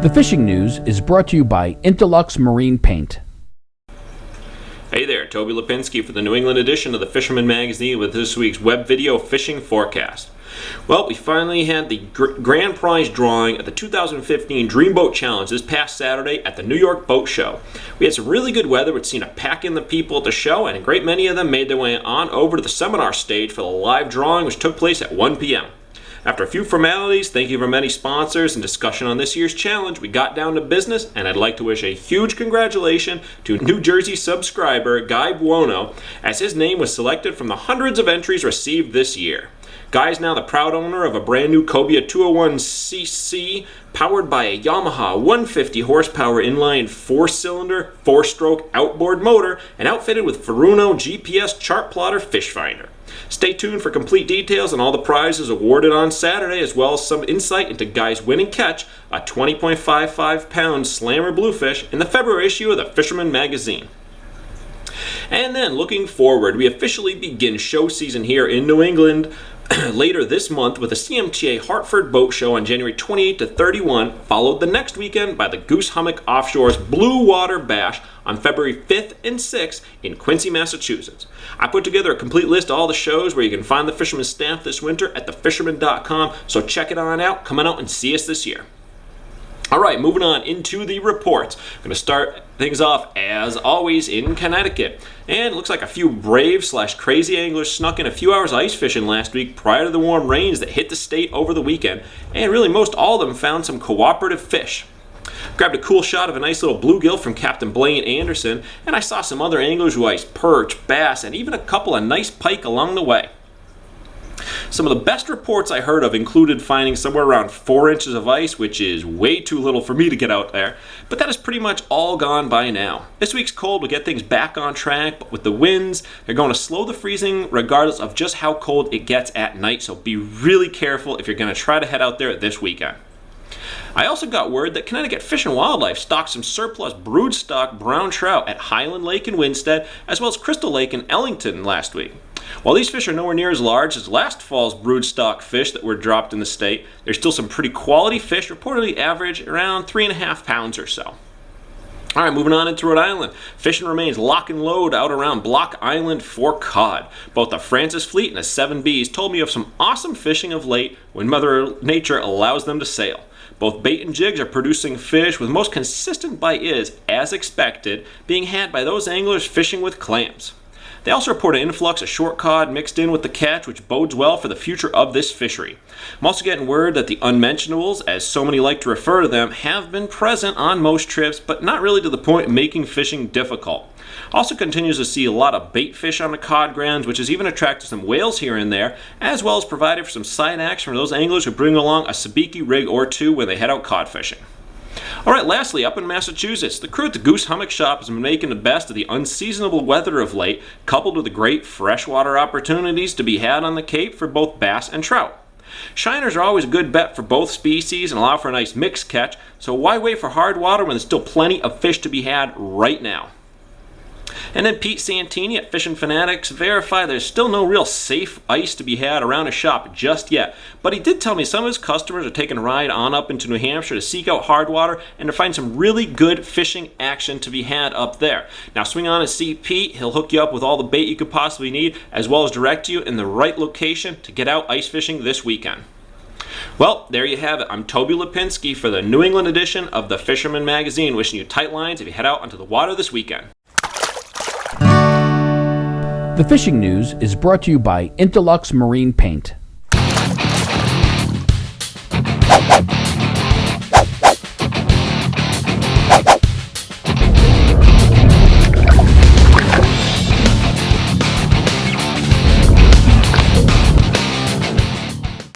The fishing news is brought to you by Interlux Marine Paint. Hey there, Toby Lapinski for the New England edition of the Fisherman magazine with this week's web video fishing forecast. Well, we finally had the grand prize drawing at the 2015 Dreamboat Challenge this past Saturday at the New York Boat Show. We had some really good weather, we'd seen a pack in the people at the show, and a great many of them made their way on over to the seminar stage for the live drawing, which took place at 1 p.m. After a few formalities, thank you from many sponsors, and discussion on this year's challenge, we got down to business, and I'd like to wish a huge congratulations to New Jersey subscriber Guy Buono, as his name was selected from the hundreds of entries received this year. Guy is now the proud owner of a brand new Cobia 201cc powered by a Yamaha 150 horsepower inline 4-cylinder, 4-stroke outboard motor and outfitted with Furuno GPS chart plotter fish finder. Stay tuned for complete details on all the prizes awarded on Saturday, as well as some insight into Guy's winning catch, a 20.55 pound slammer bluefish, in the February issue of the Fisherman magazine. And then looking forward, we officially begin show season here in New England later this month with the CMTA Hartford Boat Show on January 28 to 31, followed the next weekend by the Goose Hummock Offshore's Blue Water Bash on February 5th and 6th in Quincy, Massachusetts. I put together a complete list of all the shows where you can find the Fisherman staff this winter at thefisherman.com, so check it on out. Come on out and see us this year. All right, moving on into the reports. I'm going to start things off, as always, in Connecticut. And it looks like a few brave/crazy anglers snuck in a few hours ice fishing last week prior to the warm rains that hit the state over the weekend. And really, most all of them found some cooperative fish. Grabbed a cool shot of a nice little bluegill from Capt. Blaine Anderson, and I saw some other anglers who iced perch, bass, and even a couple of nice pike along the way. Some of the best reports I heard of included finding somewhere around 4 inches of ice, which is way too little for me to get out there, but that is pretty much all gone by now. This week's cold will get things back on track, but with the winds, they're going to slow the freezing regardless of just how cold it gets at night, so be really careful if you're going to try to head out there this weekend. I also got word that Connecticut Fish and Wildlife stocked some surplus broodstock brown trout at Highland Lake in Winsted, as well as Crystal Lake in Ellington last week. While these fish are nowhere near as large as last fall's broodstock fish that were dropped in the state, there's still some pretty quality fish, reportedly average around 3.5 pounds or so. All right, moving on into Rhode Island. Fishing remains lock and load out around Block Island for cod. Both the Francis Fleet and the 7Bs told me of some awesome fishing of late when Mother Nature allows them to sail. Both bait and jigs are producing fish, with most consistent bite is, as expected, being had by those anglers fishing with clams. They also report an influx of short cod mixed in with the catch, which bodes well for the future of this fishery. I'm also getting word that the unmentionables, as so many like to refer to them, have been present on most trips, but not really to the point of making fishing difficult. Also continues to see a lot of bait fish on the cod grounds, which has even attracted some whales here and there, as well as provided for some side action for those anglers who bring along a sabiki rig or two when they head out cod fishing. All right, lastly, up in Massachusetts, the crew at the Goose Hummock Shop has been making the best of the unseasonable weather of late, coupled with the great freshwater opportunities to be had on the Cape for both bass and trout. Shiners are always a good bet for both species and allow for a nice mixed catch, so why wait for hard water when there's still plenty of fish to be had right now? And then Pete Santini at Fishing Fanatics verified there's still no real safe ice to be had around his shop just yet, but he did tell me some of his customers are taking a ride on up into New Hampshire to seek out hard water and to find some really good fishing action to be had up there. Now swing on and see Pete. He'll hook you up with all the bait you could possibly need, as well as direct you in the right location to get out ice fishing this weekend. Well, there you have it. I'm Toby Lapinski for the New England edition of the Fisherman magazine, wishing you tight lines if you head out onto the water this weekend. The fishing news is brought to you by Interlux Marine Paint.